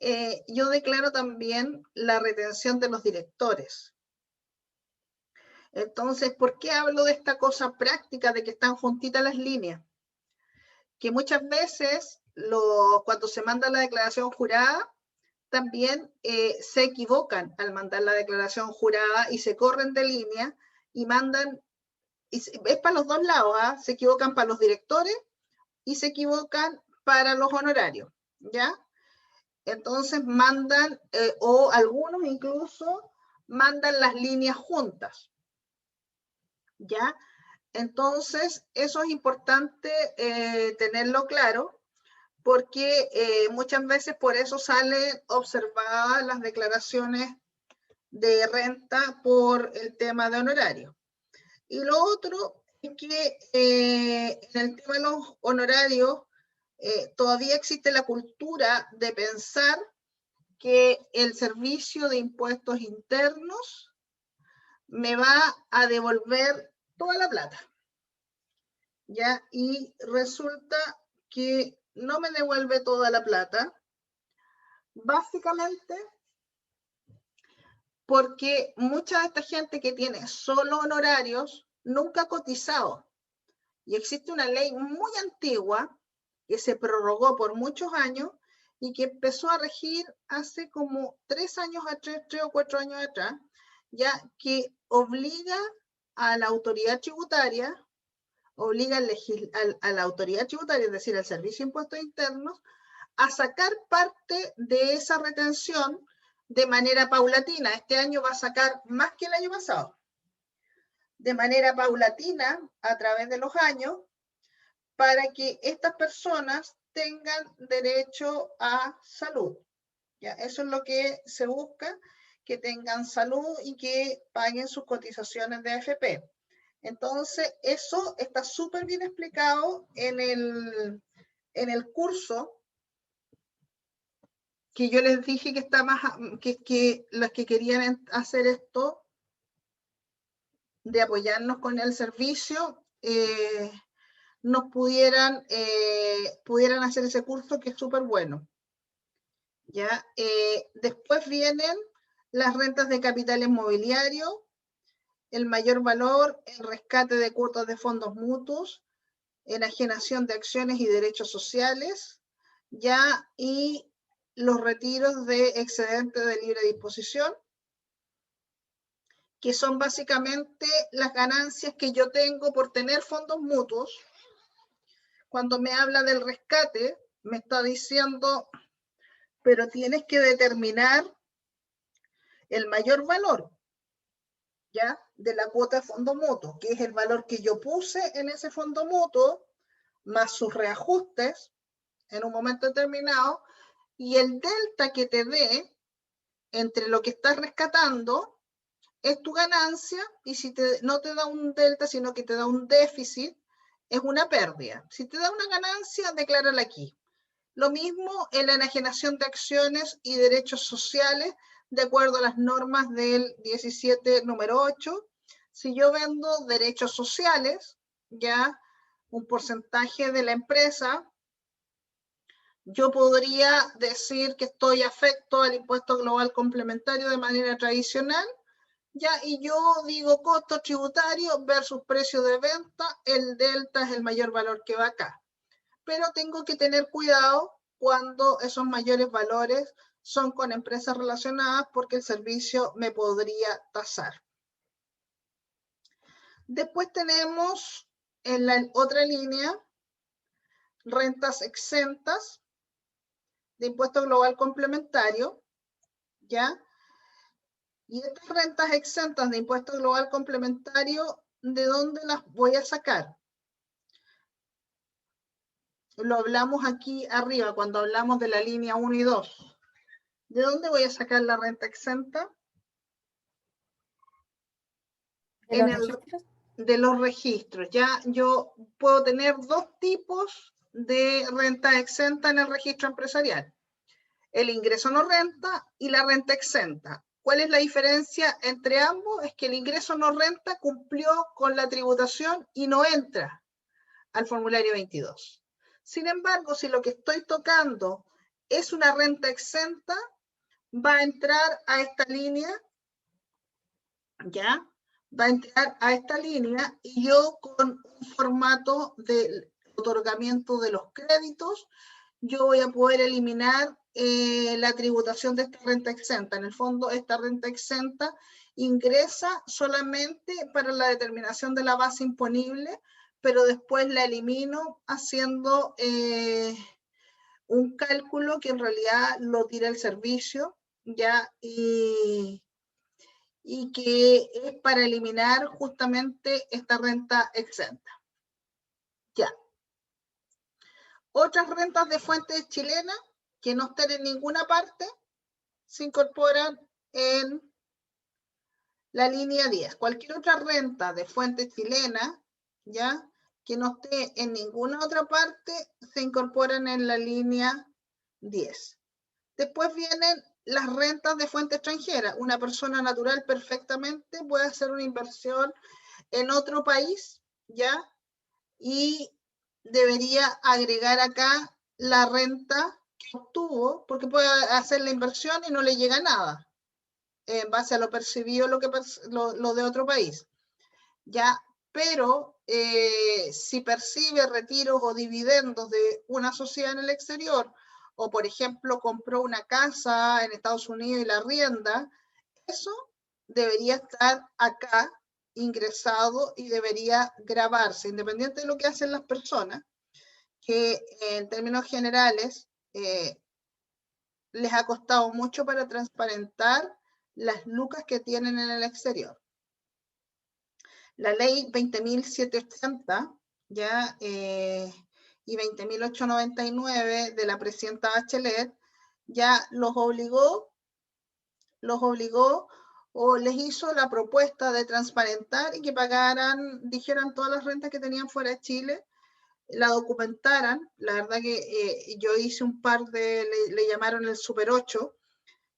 yo declaro también la retención de los directores. Entonces, ¿por qué hablo de esta cosa práctica de que están juntitas las líneas? Que muchas veces cuando se manda la declaración jurada, también se equivocan al mandar la declaración jurada y se corren de línea y mandan, es para los dos lados, ¿eh? Se equivocan para los directores y se equivocan para los honorarios, ¿ya? Entonces mandan, o algunos incluso, mandan las líneas juntas, ¿ya? Entonces, eso es importante tenerlo claro, porque muchas veces por eso salen observadas las declaraciones de renta por el tema de honorario. Y lo otro es que en el tema de los honorarios todavía existe la cultura de pensar que el servicio de impuestos internos me va a devolver toda la plata, ¿ya? Y resulta que no me devuelve toda la plata, básicamente porque mucha de esta gente que tiene solo honorarios nunca ha cotizado. Y existe una ley muy antigua que se prorrogó por muchos años y que empezó a regir hace como 3 años atrás, 3 o 4 años atrás, ya que obliga a la autoridad tributaria, obliga a la autoridad tributaria, es decir, al Servicio de Impuestos Internos, a sacar parte de esa retención de manera paulatina. Este año va a sacar más que el año pasado. De manera paulatina, a través de los años, para que estas personas tengan derecho a salud. ¿Ya? Eso es lo que se busca, que tengan salud y que paguen sus cotizaciones de AFP. Entonces, eso está súper bien explicado en el curso que yo les dije que está más, que las que querían hacer esto, de apoyarnos con el servicio, nos pudieran hacer ese curso que es súper bueno. ¿Ya? Después vienen las rentas de capital inmobiliario, el mayor valor, el rescate de cuotas de fondos mutuos, enajenación de acciones y derechos sociales, ya, y los retiros de excedente de libre disposición, que son básicamente las ganancias que yo tengo por tener fondos mutuos. Cuando me habla del rescate, me está diciendo, pero tienes que determinar el mayor valor, ¿ya? De la cuota de fondo mutuo, que es el valor que yo puse en ese fondo mutuo, más sus reajustes en un momento determinado, y el delta que te dé entre lo que estás rescatando es tu ganancia, y si no te da un delta, sino que te da un déficit, es una pérdida. Si te da una ganancia, declárala aquí. Lo mismo en la enajenación de acciones y derechos sociales, de acuerdo a las normas del 17, número 8. Si yo vendo derechos sociales, ya un porcentaje de la empresa, yo podría decir que estoy afecto al impuesto global complementario de manera tradicional, ya, y yo digo costo tributario versus precio de venta, el delta es el mayor valor que va acá. Pero tengo que tener cuidado cuando esos mayores valores son con empresas relacionadas porque el servicio me podría tasar. Después tenemos en la otra línea rentas exentas de impuesto global complementario, ¿ya? Y estas rentas exentas de impuesto global complementario, ¿de dónde las voy a sacar? Lo hablamos aquí arriba cuando hablamos de la línea 1 y 2. ¿De dónde voy a sacar la renta exenta? ¿De los registros? De los registros. Ya yo puedo tener dos tipos de renta exenta en el registro empresarial. El ingreso no renta y la renta exenta. ¿Cuál es la diferencia entre ambos? Es que el ingreso no renta cumplió con la tributación y no entra al formulario 22. Sin embargo, si lo que estoy tocando es una renta exenta, va a entrar a esta línea, ¿ya? Va a entrar a esta línea y yo con un formato de otorgamiento de los créditos, yo voy a poder eliminar la tributación de esta renta exenta. En el fondo, esta renta exenta ingresa solamente para la determinación de la base imponible, pero después la elimino haciendo un cálculo que en realidad lo tira el servicio, ¿ya? Y que es para eliminar justamente esta renta exenta. Ya. Otras rentas de fuentes chilenas que no están en ninguna parte se incorporan en la línea 10. Cualquier otra renta de fuentes chilenas, ya, que no esté en ninguna otra parte, se incorporan en la línea 10. Después vienen las rentas de fuente extranjera. Una persona natural perfectamente puede hacer una inversión en otro país, ¿ya? Y debería agregar acá la renta que obtuvo, porque puede hacer la inversión y no le llega nada, en base a lo percibido lo de otro país, ¿ya? Pero si percibe retiros o dividendos de una sociedad en el exterior, o por ejemplo compró una casa en Estados Unidos y la arrienda, eso debería estar acá ingresado y debería grabarse, independiente de lo que hacen las personas, que en términos generales les ha costado mucho para transparentar las lucas que tienen en el exterior. La ley 20.780 ¿ya? Y 20.899 de la presidenta Bachelet ya los obligó o les hizo la propuesta de transparentar y que pagaran, dijeran todas las rentas que tenían fuera de Chile, la documentaran. La verdad que yo hice un par de, le llamaron el Super 8,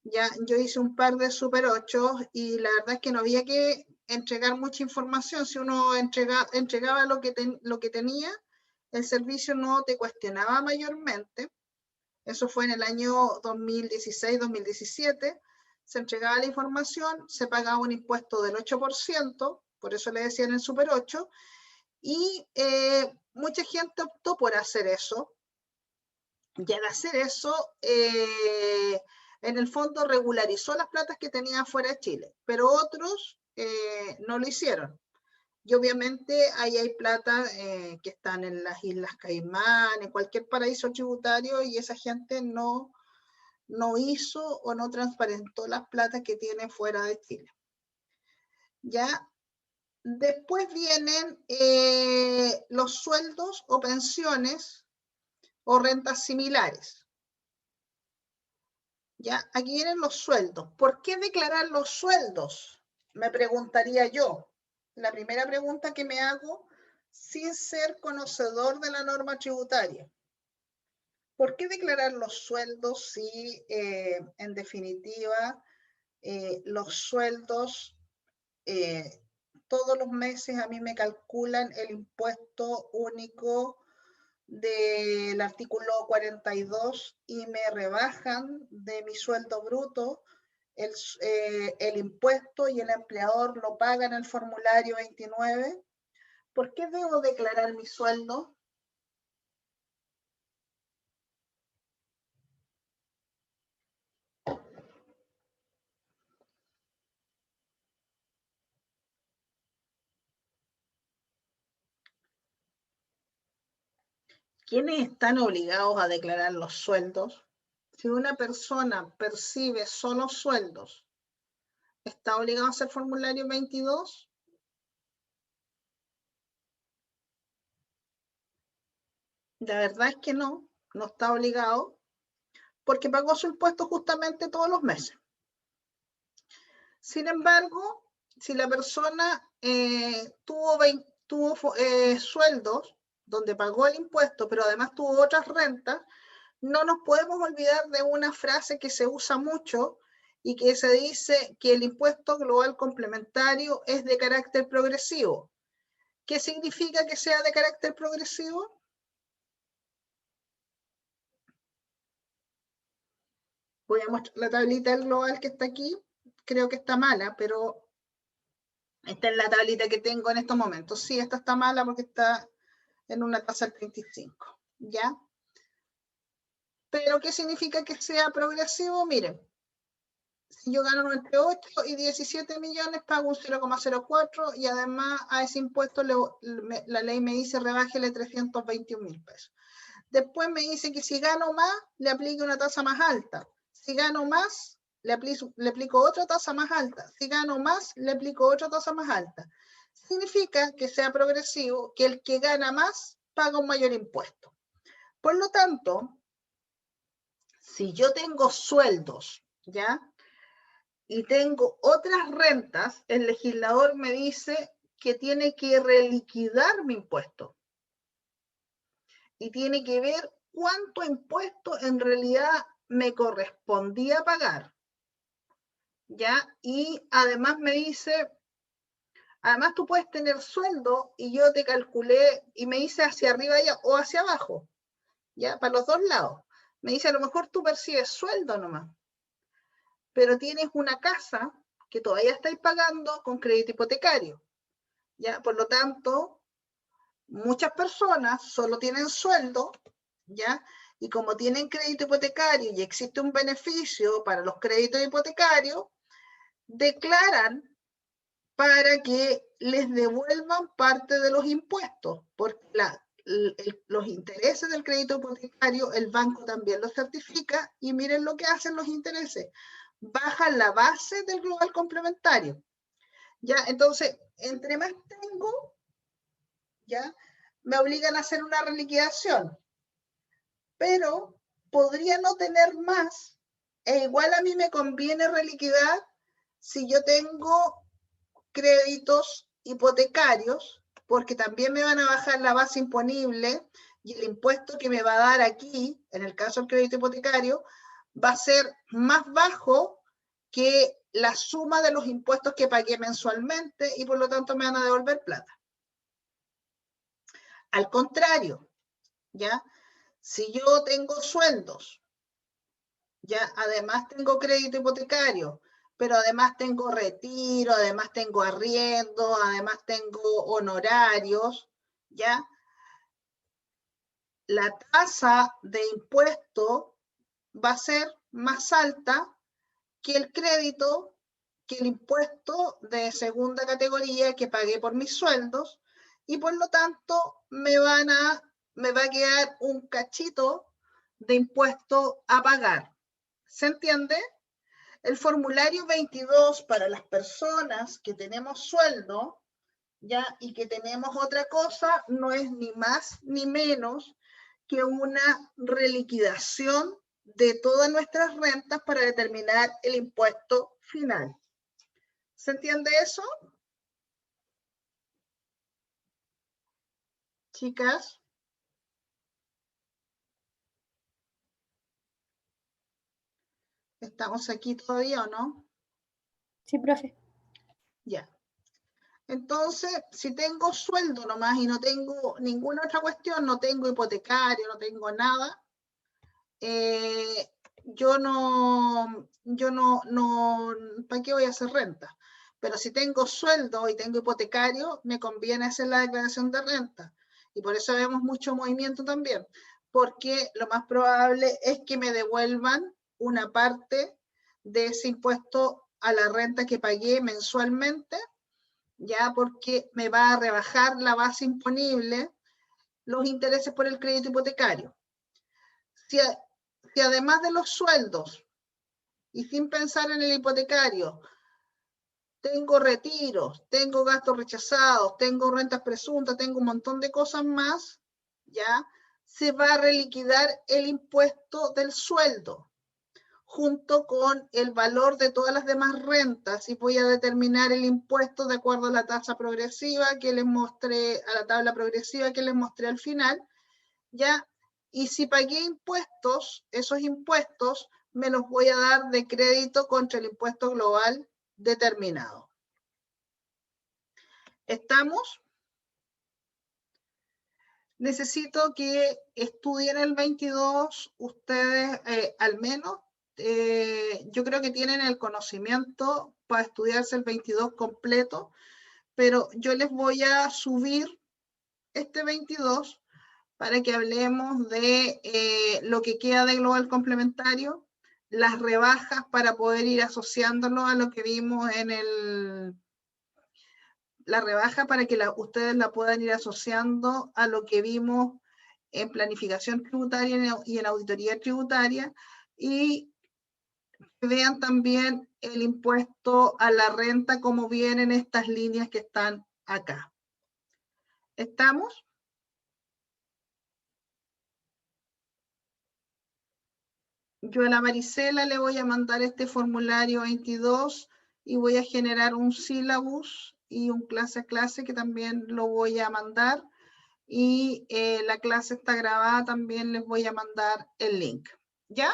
ya, yo hice un par de Super 8 y la verdad es que no había que entregar mucha información. Si uno entregaba lo que tenía, el servicio no te cuestionaba mayormente. Eso fue en el año 2016-2017. Se entregaba la información, se pagaba un impuesto del 8%, por eso le decían el Super 8, y mucha gente optó por hacer eso. Y al hacer eso, en el fondo regularizó las platas que tenía fuera de Chile, pero otros no lo hicieron. Y obviamente ahí hay plata que están en las Islas Caimán, en cualquier paraíso tributario, y esa gente no hizo o no transparentó las platas que tiene fuera de Chile. Ya. Después vienen los sueldos o pensiones o rentas similares. Ya, aquí vienen los sueldos. ¿Por qué declarar los sueldos? Me preguntaría yo. La primera pregunta que me hago sin ser conocedor de la norma tributaria. ¿Por qué declarar los sueldos si en definitiva los sueldos todos los meses a mí me calculan el impuesto único del artículo 42 y me rebajan de mi sueldo bruto el impuesto y el empleador lo paga en el formulario 29? ¿Por qué debo declarar mi sueldo? ¿Quiénes están obligados a declarar los sueldos? Si una persona percibe solo sueldos, ¿está obligado a hacer formulario 22? La verdad es que no está obligado, porque pagó su impuesto justamente todos los meses. Sin embargo, si la persona tuvo sueldos donde pagó el impuesto, pero además tuvo otras rentas, no nos podemos olvidar de una frase que se usa mucho y que se dice que el impuesto global complementario es de carácter progresivo. ¿Qué significa que sea de carácter progresivo? Voy a mostrar la tablita del global que está aquí. Creo que está mala, pero esta es la tablita que tengo en estos momentos. Sí, esta está mala porque está en una tasa del 35, ¿ya? Pero ¿qué significa que sea progresivo? Miren, si yo gano entre 8 y 17 millones, pago un 0,04 y además a ese impuesto la ley me dice rebájele 321.000 pesos. Después me dice que si gano más, le aplique una tasa más alta. Si gano más, le aplico otra tasa más alta. Si gano más, le aplico otra tasa más alta. Significa que sea progresivo, que el que gana más paga un mayor impuesto. Por lo tanto, si yo tengo sueldos, ¿ya? Y tengo otras rentas, el legislador me dice que tiene que reliquidar mi impuesto. Y tiene que ver cuánto impuesto en realidad me correspondía pagar. ¿Ya? Y además me dice, además tú puedes tener sueldo y yo te calculé y me dice hacia arriba o hacia abajo. ¿Ya? Para los dos lados. Me dice, a lo mejor tú percibes sueldo nomás, pero tienes una casa que todavía estáis pagando con crédito hipotecario. ¿Ya? Por lo tanto, muchas personas solo tienen sueldo, ¿ya? Y como tienen crédito hipotecario y existe un beneficio para los créditos hipotecarios, declaran para que les devuelvan parte de los impuestos, porque los intereses del crédito hipotecario, el banco también los certifica y miren lo que hacen los intereses. Bajan la base del global complementario. ¿Ya? Entonces, entre más tengo, ¿ya? Me obligan a hacer una reliquidación, pero podría no tener más, e igual a mí me conviene reliquidar si yo tengo créditos hipotecarios, porque también me van a bajar la base imponible y el impuesto que me va a dar aquí, en el caso del crédito hipotecario, va a ser más bajo que la suma de los impuestos que pagué mensualmente y por lo tanto me van a devolver plata. Al contrario, ¿ya? Si yo tengo sueldos, ya además tengo crédito hipotecario, pero además tengo retiro, además tengo arriendo, además tengo honorarios, ¿ya? La tasa de impuesto va a ser más alta que el crédito, que el impuesto de segunda categoría que pagué por mis sueldos, y por lo tanto me va a quedar un cachito de impuesto a pagar. ¿Se entiende? El formulario 22 para las personas que tenemos sueldo, ¿ya? Y que tenemos otra cosa, no es ni más ni menos que una reliquidación de todas nuestras rentas para determinar el impuesto final. ¿Se entiende eso? Chicas. ¿Estamos aquí todavía o no? Sí, profe. Ya. Entonces, si tengo sueldo nomás y no tengo ninguna otra cuestión, no tengo hipotecario, no tengo nada, yo no, ¿para qué voy a hacer renta? Pero si tengo sueldo y tengo hipotecario, me conviene hacer la declaración de renta. Y por eso vemos mucho movimiento también, porque lo más probable es que me devuelvan una parte de ese impuesto a la renta que pagué mensualmente, ya porque me va a rebajar la base imponible los intereses por el crédito hipotecario. Si además de los sueldos y sin pensar en el hipotecario, tengo retiros, tengo gastos rechazados, tengo rentas presuntas, tengo un montón de cosas más, ya se va a reliquidar el impuesto del sueldo junto con el valor de todas las demás rentas y voy a determinar el impuesto de acuerdo a la tasa progresiva que les mostré, a la tabla progresiva que les mostré al final, ya. Y si pagué impuestos, esos impuestos me los voy a dar de crédito contra el impuesto global determinado. ¿Estamos? Necesito que estudien el 22, ustedes al menos, yo creo que tienen el conocimiento para estudiarse el 22 completo, pero yo les voy a subir este 22 para que hablemos de lo que queda de global complementario, las rebajas para poder ir asociándolo a lo que vimos en la rebaja para que ustedes la puedan ir asociando a lo que vimos en planificación tributaria y en auditoría tributaria, y vean también el impuesto a la renta como vienen estas líneas que están acá. ¿Estamos? Yo a la Marisela le voy a mandar este formulario 22 y voy a generar un sílabus y un clase a clase que también lo voy a mandar, y la clase está grabada, también les voy a mandar el link. ¿Ya?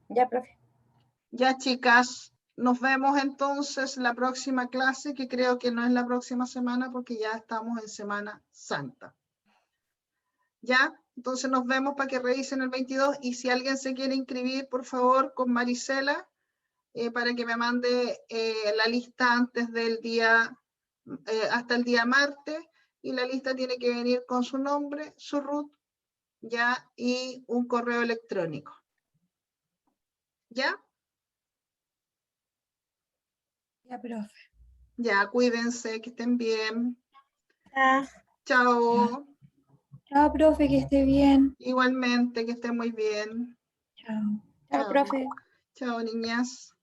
Ya, profe. Ya, chicas, nos vemos entonces la próxima clase, que creo que no es la próxima semana porque ya estamos en Semana Santa. ¿Ya? Entonces nos vemos para que revisen el 22 y si alguien se quiere inscribir, por favor, con Marisela, para que me mande la lista antes del día, hasta el día martes, y la lista tiene que venir con su nombre, su RUT, ya, y un correo electrónico. ¿Ya? Ya, profe. Ya, cuídense, que estén bien. Ya. Chao. Chao, profe, que esté bien. Igualmente, que estén muy bien. Chao. Chao, Chao. profe. Chao, niñas.